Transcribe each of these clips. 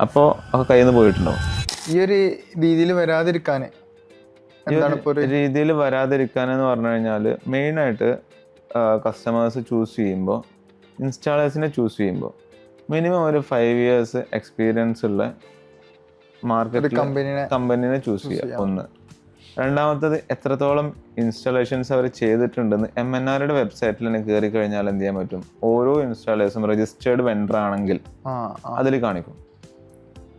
അപ്പോൾ ഒക്കെ കയ്യിൽ നിന്ന് പോയിട്ടുണ്ടാവും. ഈ ഒരു രീതിയിൽ വരാതിരിക്കാൻ രീതിയിൽ വരാതിരിക്കാനെന്ന് പറഞ്ഞു കഴിഞ്ഞാൽ മെയിനായിട്ട് കസ്റ്റമേഴ്സ് ചൂസ് ചെയ്യുമ്പോൾ, ഇൻസ്റ്റാളേഴ്സിനെ ചൂസ് ചെയ്യുമ്പോൾ മിനിമം ഒരു 5 years എക്സ്പീരിയൻസ് ഉള്ള മാർക്കറ്റ് കമ്പനീനെ ചൂസ് ചെയ്യുക. ഒന്ന്. രണ്ടാമത്തത് എത്രത്തോളം ഇൻസ്റ്റാളേഷൻസ് അവർ ചെയ്തിട്ടുണ്ടെന്ന് MNRയുടെ വെബ്സൈറ്റിൽ തന്നെ കയറി കഴിഞ്ഞാൽ എന്ത് ചെയ്യാൻ പറ്റും, ഓരോ ഇൻസ്റ്റാളേഴ്സും രജിസ്റ്റേർഡ് വെണ്ടർ ആണെങ്കിൽ അതിൽ കാണിക്കും.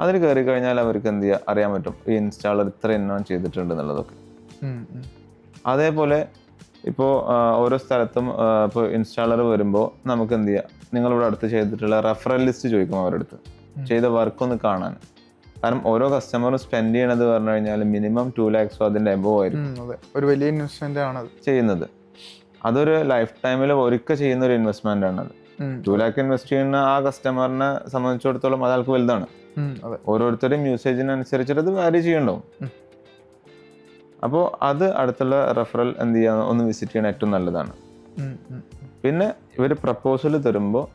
അതിൽ കയറി കഴിഞ്ഞാൽ അവർക്ക് എന്ത് ചെയ്യുക അറിയാൻ പറ്റും ഈ ഇൻസ്റ്റാളർ ഇത്ര എണ്ണം ചെയ്തിട്ടുണ്ട് എന്നുള്ളതൊക്കെ. അതേപോലെ ഇപ്പോൾ ഓരോ സ്ഥലത്തും ഇപ്പോൾ ഇൻസ്റ്റാളർ വരുമ്പോൾ നമുക്ക് എന്ത് ചെയ്യുക, നിങ്ങളിവിടെ അടുത്ത് ചെയ്തിട്ടുള്ള റെഫറൽ ലിസ്റ്റ് ചോദിക്കും അവരുടെ അടുത്ത്, ചെയ്ത വർക്കൊന്ന് കാണാൻ. കാരണം ഓരോ കസ്റ്റമറും സ്പെൻഡ് ചെയ്യണത് പറഞ്ഞു കഴിഞ്ഞാൽ മിനിമം 2 lakhs അതിൻ്റെ എബോവ് ആയിരിക്കും. ഒരു വലിയ ഇൻവെസ്റ്റ്മെന്റ് ആണ് ചെയ്യുന്നത്. അതൊരു ലൈഫ് ടൈമിൽ ഒരിക്കൽ ചെയ്യുന്ന ഒരു ഇൻവെസ്റ്റ്മെന്റ് ആണത്. 2 lakh ഇൻവെസ്റ്റ് ചെയ്യുന്ന ആ കസ്റ്റമറിനെ സംബന്ധിച്ചിടത്തോളം അയാൾക്ക് വലുതാണ്. ഓരോരുത്തരുടെയും യൂസേജിനനുസരിച്ചിട്ട് അത് വാരി ചെയ്യണ്ടാവും. അപ്പോൾ അത് അടുത്തുള്ള റെഫറൽ എന്ത് ചെയ്യാൻ ഒന്ന് വിസിറ്റ് ചെയ്യണ ഏറ്റവും നല്ലതാണ്. പിന്നെ ഇവർ പ്രപ്പോസൽ തരുമ്പോൾ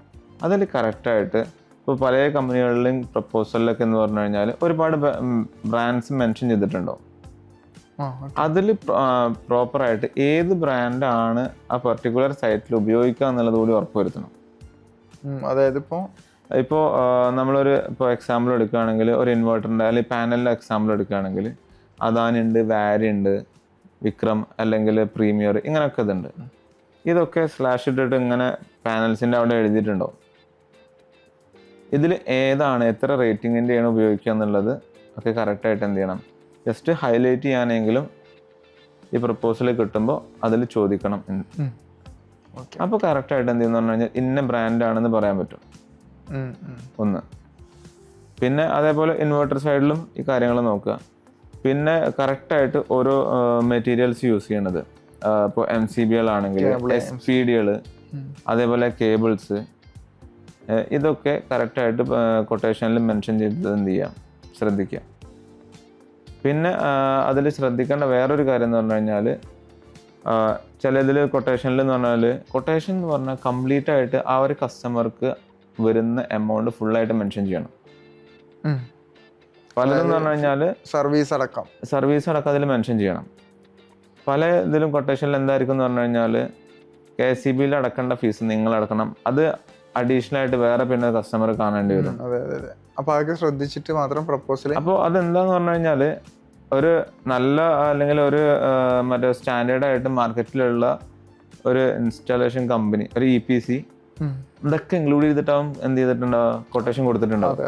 അതിൽ കറക്റ്റായിട്ട് ഇപ്പോൾ പല കമ്പനികളിലും പ്രപ്പോസലിലൊക്കെ എന്ന് പറഞ്ഞു കഴിഞ്ഞാൽ ഒരുപാട് ബ്രാൻഡ്സ് മെൻഷൻ ചെയ്തിട്ടുണ്ടാവും. അതിൽ പ്രോപ്പറായിട്ട് ഏത് ബ്രാൻഡാണ് ആ പെർട്ടിക്കുലർ സൈറ്റിൽ ഉപയോഗിക്കുക എന്നുള്ളത് കൂടി ഉറപ്പുവരുത്തണം. അതായത് ഇപ്പോൾ നമ്മളൊരു എക്സാമ്പിൾ എടുക്കുകയാണെങ്കിൽ ഒരു ഇൻവെർട്ടറിൻ്റെ അല്ലെങ്കിൽ പാനലിൻ്റെ എക്സാമ്പിൾ എടുക്കുകയാണെങ്കിൽ അദാനി ഉണ്ട്, വാരി ഉണ്ട്, വിക്രം അല്ലെങ്കിൽ പ്രീമിയർ, ഇങ്ങനെയൊക്കെ ഇതുണ്ട്. ഇതൊക്കെ സ്ലാഷ് ഇട്ടിട്ട് ഇങ്ങനെ പാനൽസിൻ്റെ അവിടെ എഴുതിയിട്ടുണ്ടാവും. ഇതിൽ ഏതാണ് എത്ര റേറ്റിങ്ങിൻ്റെയാണ് ഉപയോഗിക്കുക എന്നുള്ളത് ഒക്കെ കറക്റ്റായിട്ട് എന്ത് ചെയ്യണം, ജസ്റ്റ് ഹൈലൈറ്റ് ചെയ്യാനെങ്കിലും ഈ പ്രപ്പോസൽ കിട്ടുമ്പോൾ അതിൽ ചോദിക്കണം. അപ്പോൾ കറക്റ്റായിട്ട് എന്ത് ചെയ്യുന്നു പറഞ്ഞു കഴിഞ്ഞാൽ ഇന്ന ബ്രാൻഡാണെന്ന് പറയാൻ പറ്റും. ഒന്ന്. പിന്നെ അതേപോലെ ഇൻവെർട്ടർ സൈഡിലും ഈ കാര്യങ്ങൾ നോക്കുക. പിന്നെ കറക്റ്റായിട്ട് ഓരോ മെറ്റീരിയൽസ് യൂസ് ചെയ്യണത്, ഇപ്പോൾ MCBകൾ ആണെങ്കിൽ SPD, അതേപോലെ കേബിൾസ്, ഇതൊക്കെ കറക്റ്റായിട്ട് കൊട്ടേഷനിൽ മെൻഷൻ ചെയ്തത് എന്ത് ചെയ്യാം, ശ്രദ്ധിക്കുക. പിന്നെ അതിൽ ശ്രദ്ധിക്കേണ്ട വേറൊരു കാര്യം എന്ന് പറഞ്ഞു കഴിഞ്ഞാൽ ചിലതിൽ കൊട്ടേഷനിൽ എന്ന് പറഞ്ഞാൽ കൊട്ടേഷൻ എന്ന് പറഞ്ഞാൽ കംപ്ലീറ്റ് ആയിട്ട് ആ ഒരു കസ്റ്റമർക്ക് വരുന്ന എമൗണ്ട് ഫുള്ളായിട്ട് മെൻഷൻ ചെയ്യണം. പലതെന്ന് പറഞ്ഞു കഴിഞ്ഞാൽ സർവീസ് അടക്കം അതിൽ മെൻഷൻ ചെയ്യണം. പല ഇതിലും കൊട്ടേഷനിൽ എന്തായിരിക്കും എന്ന് പറഞ്ഞു കഴിഞ്ഞാൽ KCBയിൽ അടക്കേണ്ട ഫീസ് നിങ്ങൾ അടക്കണം, അത് അഡീഷണൽ ആയിട്ട് വേറെ പിന്നെ കസ്റ്റമർ കാണേണ്ടി വരും. അപ്പോൾ അതൊക്കെ ശ്രദ്ധിച്ചിട്ട് മാത്രം പ്രപ്പോസൽ. അപ്പോൾ അതെന്താന്ന് പറഞ്ഞു കഴിഞ്ഞാൽ ഒരു നല്ല അല്ലെങ്കിൽ ഒരു മറ്റേ സ്റ്റാൻഡേർഡ് ആയിട്ട് മാർക്കറ്റിലുള്ള ഒരു ഇൻസ്റ്റാളേഷൻ കമ്പനി, ഒരു EPC, ഇതൊക്കെ ഇൻക്ലൂഡ് ചെയ്തിട്ടാവും എന്ത് ചെയ്തിട്ടുണ്ടാവും, കൊട്ടേഷൻ കൊടുത്തിട്ടുണ്ടാവും.